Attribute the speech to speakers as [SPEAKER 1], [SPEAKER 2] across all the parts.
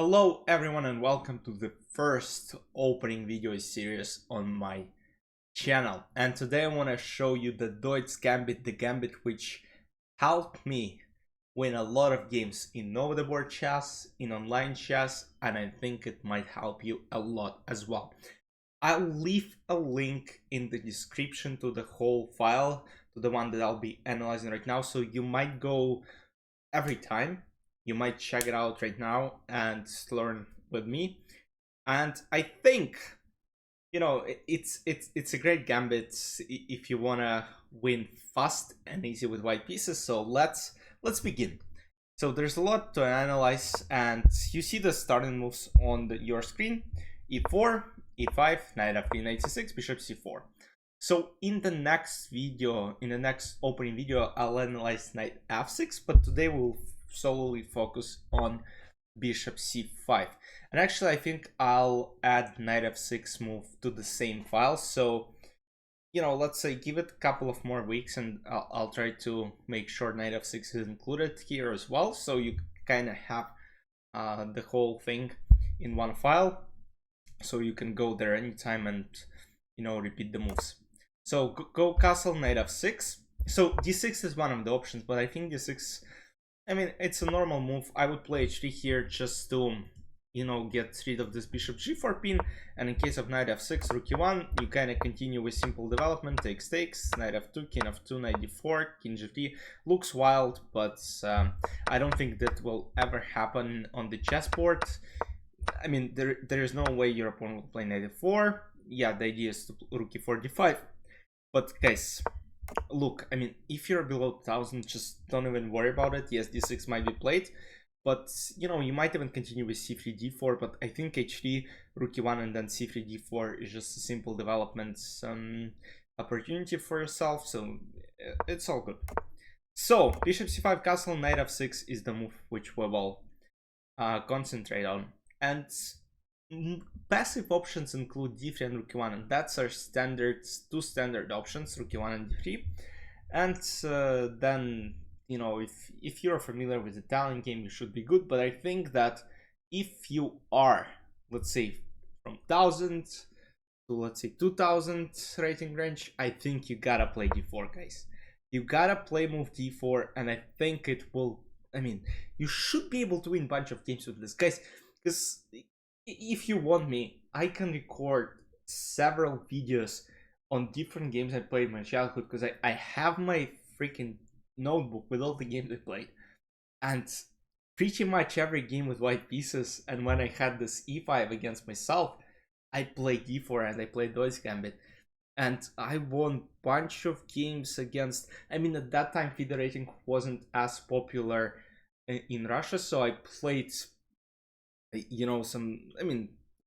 [SPEAKER 1] Hello everyone and welcome to the first opening video series on my channel. And today I want to show you the Deutz Gambit, the gambit which helped me win a lot of games in over-the-board chess, in online chess, and I think it might help you a lot as well. I'll leave a link in the description to the whole file, to the one that I'll be analyzing right now, so you might go every time. You might check it out right now and learn with me. And I think, it's a great gambit if you wanna win fast and easy with white pieces. So let's begin. So there's a lot to analyze, and you see the starting moves on your screen: e4, e5, knight f3, knight c6, bishop c4. So in the next video, in the next opening video, I'll analyze knight f6, but today we'll solely focus on bishop c5. And actually I think I'll add knight f6 move to the same file. So, let's say give it a couple of more weeks and I'll try to make sure knight f6 is included here as well. So you kind of have the whole thing in one file. So you can go there anytime and, repeat the moves. So go castle, knight f6. So d6 is one of the options, but I think d6, it's a normal move. I would play h3 here just to, get rid of this bishop g4 pin. And in case of knight f6, rook e1, you kind of continue with simple development, takes, knight f2, king f2, knight d4, king g3. Looks wild, but I don't think that will ever happen on the chessboard. There is no way your opponent will play knight f4. Yeah, the idea is to rook e4, d5. But guys, look, if you're below 1000, just don't even worry about it. Yes, d6 might be played, but you might even continue with c3, d4. But I think h3, rook e1, and then c3, d4 is just a simple development opportunity for yourself. So it's all good. So bishop c5 castle, knight f6 is the move which we will concentrate on. And passive options include d3 and rook e1, and that's our two standard options, rook e1 and d3. And then, if you're familiar with the Italian game, you should be good. But I think that if you are, let's say, from 1000 to, let's say, 2000 rating range, I think you gotta play d4, guys. You gotta play move d4, and I think it will, you should be able to win a bunch of games with this, guys, because if you want me, I can record several videos on different games I played in my childhood, because I have my freaking notebook with all the games I played. And pretty much every game with white pieces, and when I had this e5 against myself, I played d4 and I played Deutz Gambit. And I won a bunch of games against, at that time FIDE rating wasn't as popular in Russia, so I played some,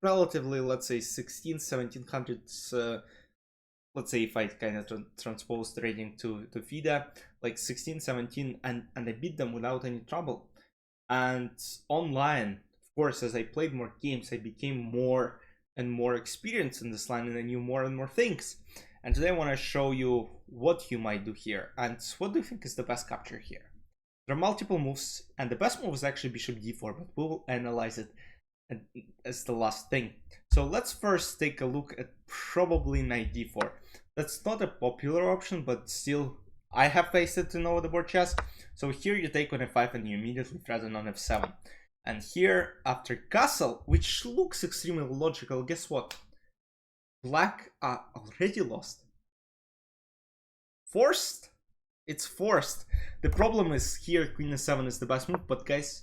[SPEAKER 1] relatively, let's say 1700s, let's say if I kind of transpose the rating to FIDE, like 16, 17, and I beat them without any trouble. And online, of course, as I played more games, I became more and more experienced in this line, and I knew more and more things. And today I want to show you what you might do here, and what do you think is the best capture here. There are multiple moves, and the best move is actually bishop d4, but we'll analyze it as the last thing. So let's first take a look at probably knight d4. That's not a popular option, but still, I have faced it in over-the-board chess. So here you take on f5 and you immediately threaten on f7. And here, after castle, which looks extremely logical, guess what? Black are already lost. Forced? It's forced. The problem is here queen e7 is the best move, but guys,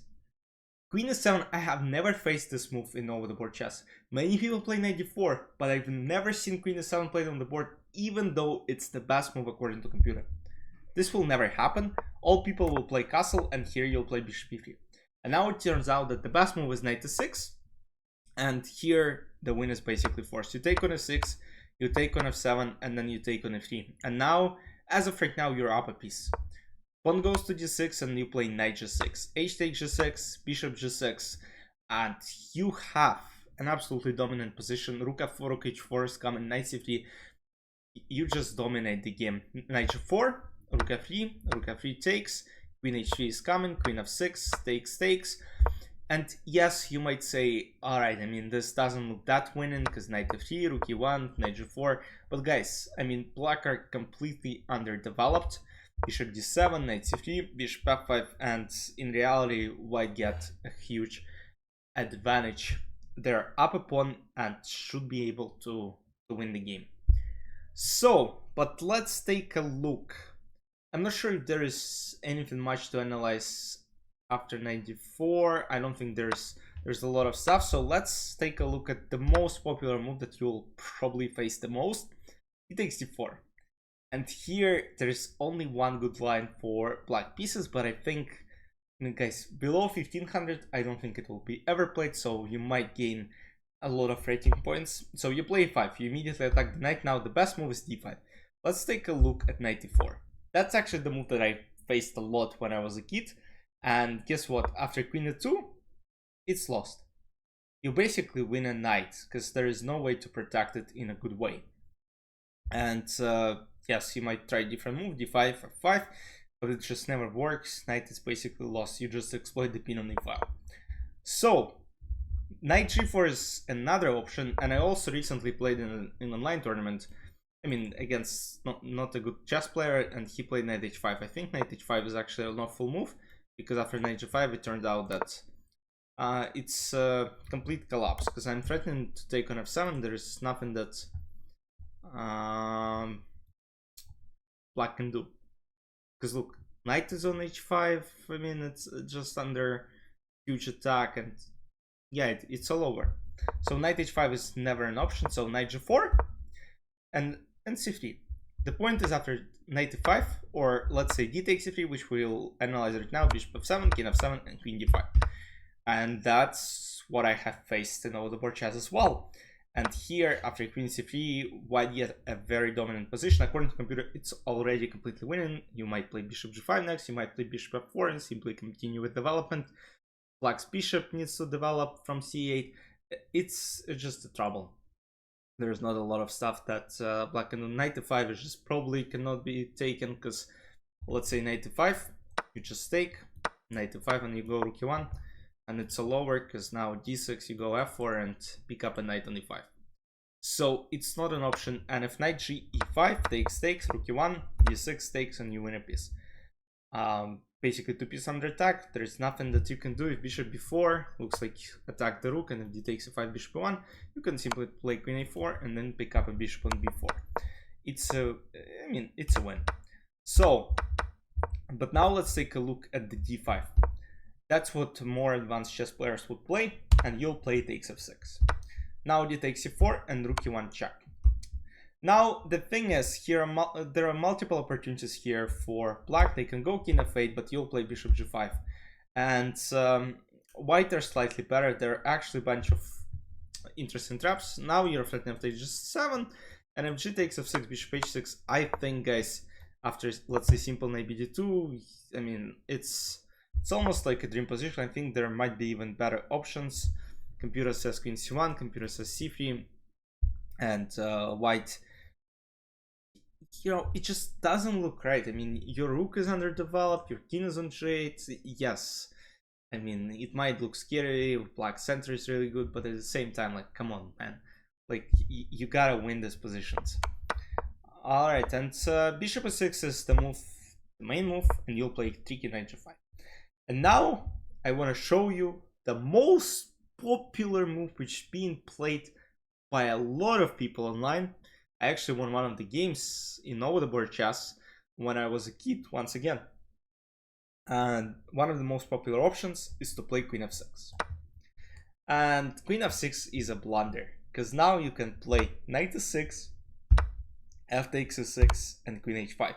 [SPEAKER 1] queen e7, I have never faced this move in over-the-board chess. Many people play knight d4, but I've never seen queen e7 played on the board, even though it's the best move according to computer. This will never happen. All people will play castle, and here you'll play bishop e3. And now it turns out that the best move is knight e6, and here the win is basically forced. You take on e6, you take on f7, and then you take on f3. And now, as of right now, you're up a piece. Pawn goes to g6 and you play knight g6, h takes g6, bishop g6, and you have an absolutely dominant position. Rook f4, rook h4 is coming, knight c3. You just dominate the game. Knight g4, rook f3 takes, queen h3 is coming, queen f6, takes. And yes, you might say, alright, I mean, this doesn't look that winning because knight f3, rook e1, knight g4. But guys, I mean, black are completely underdeveloped. Bishop d7, knight c3, bishop f5, and in reality, white get a huge advantage. They're up a pawn and should be able to win the game. So, but let's take a look. I'm not sure if there is anything much to analyze after 94. I don't think there's a lot of stuff. So let's take a look at the most popular move that you'll probably face the most. He takes d4. And here there's only one good line for black pieces, but I think, I mean, guys, below 1500, I don't think it will be ever played, so you might gain a lot of rating points. So you play 5, you immediately attack the knight. Now the best move is d5. Let's take a look at knight d4. That's actually the move that I faced a lot when I was a kid. And guess what? After queen e2, it's lost. You basically win a knight because there is no way to protect it in a good way. And yes, you might try a different move, d5 or 5, but it just never works. Knight is basically lost. You just exploit the pin on e file. So knight g4 is another option, and I also recently played in an online tournament. I mean, against not a good chess player, and he played knight h5. I think knight h5 is actually not full move, because after knight g5 it turned out that it's a complete collapse, because I'm threatening to take on f7. There's nothing that black can do. Because look, knight is on h5, I mean, it's just under huge attack, and yeah, it's all over. So knight h5 is never an option, so knight g4 and c3. The point is after knight e5, or let's say d takes c3, which we'll analyze right now, bishop f7, king f7, and queen d5. And that's what I have faced in all the board chess as well. And here, after queen c3, white get a very dominant position. According to computer, it's already completely winning. You might play bishop g5 next, you might play bishop f4 and simply continue with development. Black's bishop needs to develop from c8. It's just a trouble. There's not a lot of stuff that black can do. Knight e5 is just probably cannot be taken, because let's say knight e5, you just take knight e5 and you go rook e1, and it's all over, because now d6 you go f4 and pick up a knight on e5. So it's not an option. And if knight g e5 takes rook e1, d6 takes, and you win a piece. Basically 2 pieces under attack. There's nothing that you can do. If bishop b4 looks like attack the rook, and if d takes e5, bishop e1, you can simply play queen a4 and then pick up a bishop on b4. It's a, I mean, it's a win. So, but now let's take a look at the d5. That's what more advanced chess players would play, and you'll play takes f6. Now d takes e4 and rook e1 check. Now the thing is, here there are multiple opportunities here for black. They can go king f8, but you'll play bishop g5. And white are slightly better. There are actually a bunch of interesting traps. Now you're threatening f g7, and if g takes f6, bishop h6, I think, guys, after, let's say, simple knight bd2, I mean, it's almost like a dream position. I think there might be even better options. Computer says queen c1, computer says c3, and white, you know, it just doesn't look right. I mean, your rook is underdeveloped, your king is on g8. Yes, I mean, it might look scary, black center is really good, but at the same time, like, come on, man, like, you gotta win these positions. All right, and bishop e6 is the move, the main move, and you'll play 3 king knight g5. And now I want to show you the most popular move which is being played by a lot of people online. I actually won one of the games in over the board chess when I was a kid, once again. And one of the most popular options is to play queen f6. And queen f6 is a blunder, because now you can play knight e6, f takes e6, and queen h5,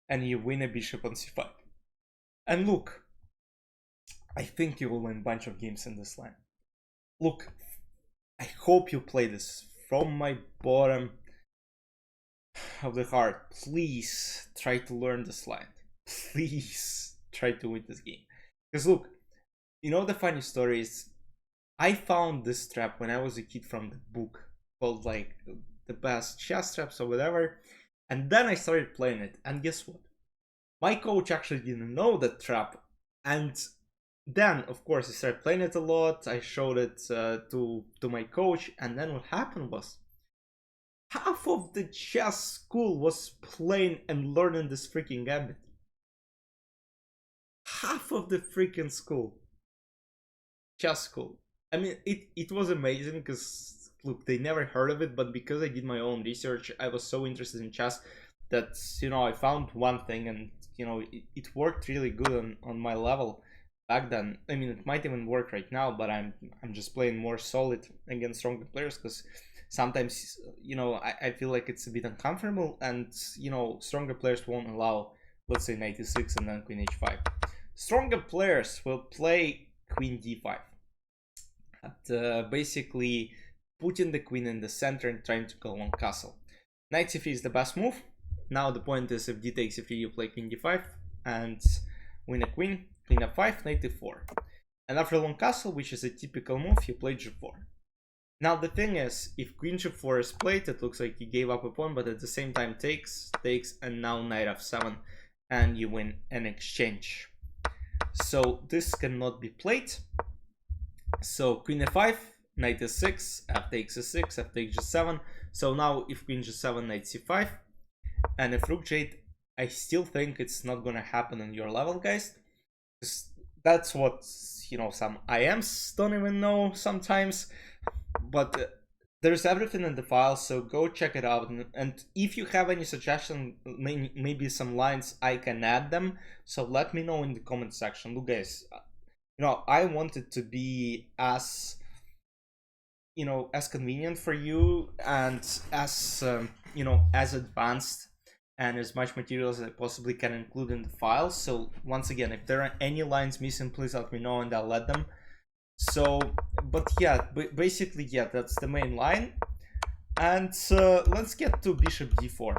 [SPEAKER 1] and you win a bishop on c5. And look, I think you will win a bunch of games in this line. Look, I hope you play this from my bottom of the heart. Please try to learn this line. Please try to win this game. Because look, you know, the funny story is, I found this trap when I was a kid from the book called like the best chess traps or whatever, and then I started playing it, and guess what? My coach actually didn't know that trap, and then, of course, I started playing it a lot. I showed it to my coach, and then what happened was half of the chess school was playing and learning this freaking gambit. Half of the freaking school. Chess school. I mean, it was amazing because, look, they never heard of it, but because I did my own research, I was so interested in chess that, I found one thing, and, it worked really good on my level back then. I mean, it might even work right now, but I'm just playing more solid against stronger players because sometimes, I feel like it's a bit uncomfortable, and, stronger players won't allow, let's say, knight e6 and then queen h5. Stronger players will play queen d5. Basically putting the queen in the center and trying to go on castle. Knight c3 is the best move. Now the point is, if d takes e3, you play queen d5 and win a queen, queen f5, knight e4. And after long castle, which is a typical move, you play g4. Now the thing is, if queen g4 is played, it looks like you gave up a pawn, but at the same time takes, and now knight f7, and you win an exchange. So this cannot be played. So queen f5, knight e6, f takes e6, f takes g7. So now if queen g7, knight c5, and if rook g8, I still think it's not gonna happen on your level, guys. That's what, some IMs don't even know sometimes. But there's everything in the file, so go check it out. And if you have any suggestions, maybe some lines, I can add them. So let me know in the comment section. Look, guys, I want it to be as, as convenient for you and as, as advanced and as much material as I possibly can include in the file. So once again, if there are any lines missing, please let me know and I'll add them. So, but yeah, basically, yeah, that's the main line. And let's get to bishop d4.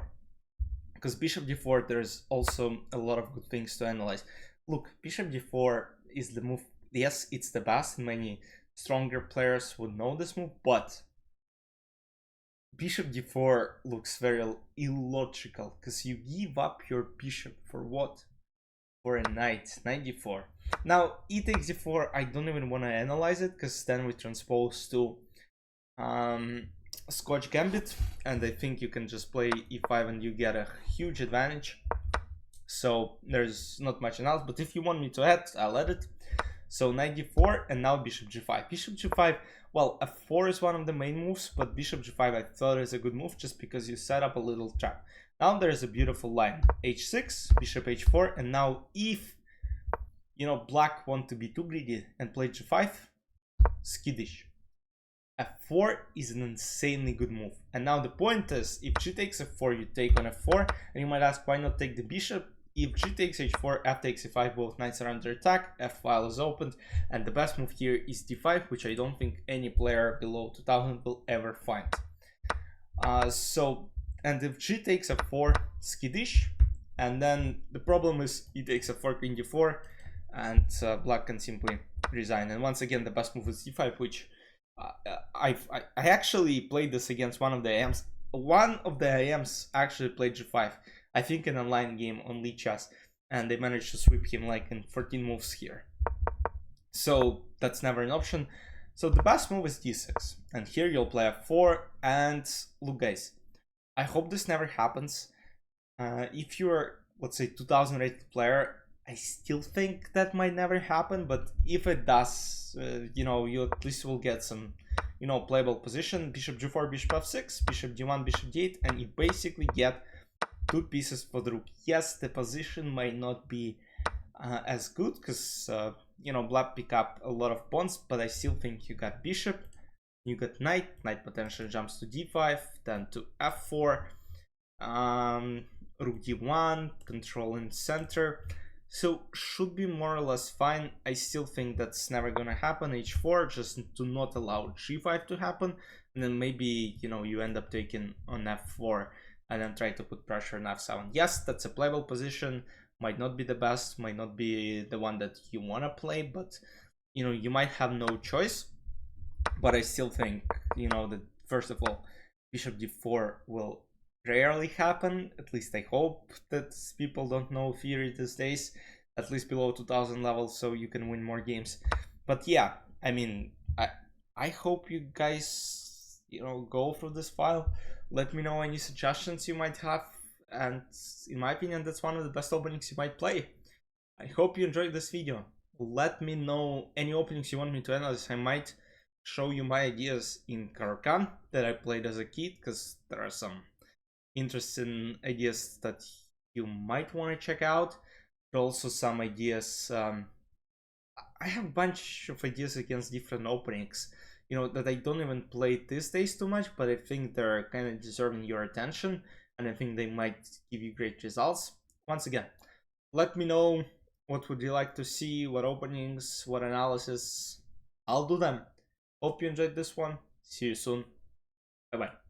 [SPEAKER 1] Because bishop d4, there's also a lot of good things to analyze. Look, bishop d4 is the move. Yes, it's the best. Many stronger players would know this move, but bishop d4 looks very illogical because you give up your bishop for what? For a knight d4. Now e takes d4, I don't even want to analyze it because then we transpose to Deutz Gambit, and I think you can just play e5 and you get a huge advantage. So there's not much analysis, but if you want me to add, I'll add it. So knight d4 and now bishop g5. Bishop g5, well, f4 is one of the main moves, but bishop g5 I thought is a good move just because you set up a little trap. Now there's a beautiful line, h6, bishop h4, and now if, black want to be too greedy and play g5, skittish. f4 is an insanely good move. And now the point is, if g takes f4, you take on f4, and you might ask, why not take the bishop? If g takes h4, f takes e5, both knights are under attack, f file is opened, and the best move here is d5, which I don't think any player below 2000 will ever find. And if g takes f4, skittish, and then the problem is e takes f4, queen d4, and black can simply resign. And once again, the best move is d5, which I actually played this against one of the IMs. One of the IMs actually played g5, I think an online game on Lee Chess, and they managed to sweep him like in 14 moves here. So that's never an option. So the best move is d6, and here you'll play f4, and look, guys, I hope this never happens. If you're, let's say, 2000 rated player, I still think that might never happen, but if it does, you at least will get some, playable position. Bishop g4, bishop f6, bishop d1, bishop d8, and you basically get 2 pieces for the rook. Yes, the position might not be as good because, black pick up a lot of pawns, but I still think you got bishop, you got knight potentially jumps to d5, then to f4, rook d1, controlling center. So should be more or less fine. I still think that's never gonna happen. h4, just to not allow g5 to happen, and then maybe, you end up taking on f4 and then try to put pressure on f7. Yes, that's a playable position, might not be the best, might not be the one that you want to play, but you might have no choice. But I still think, that first of all, bishop d4 will rarely happen. At least I hope that people don't know theory these days. at least below 2000 levels, so you can win more games. But yeah, I mean, I hope you guys, you know, go through this file. Let me know any suggestions you might have, and in my opinion, that's one of the best openings you might play. I hope you enjoyed this video. Let me know any openings you want me to analyze. I might show you my ideas in Karakan that I played as a kid, because there are some interesting ideas that you might want to check out, but also some ideas. I have a bunch of ideas against different openings, you know, that I don't even play these days too much, but I think they're kind of deserving your attention, and I think they might give you great results. Once again, let me know what would you like to see, what openings, what analysis. I'll do them. Hope you enjoyed this one. See you soon. Bye bye.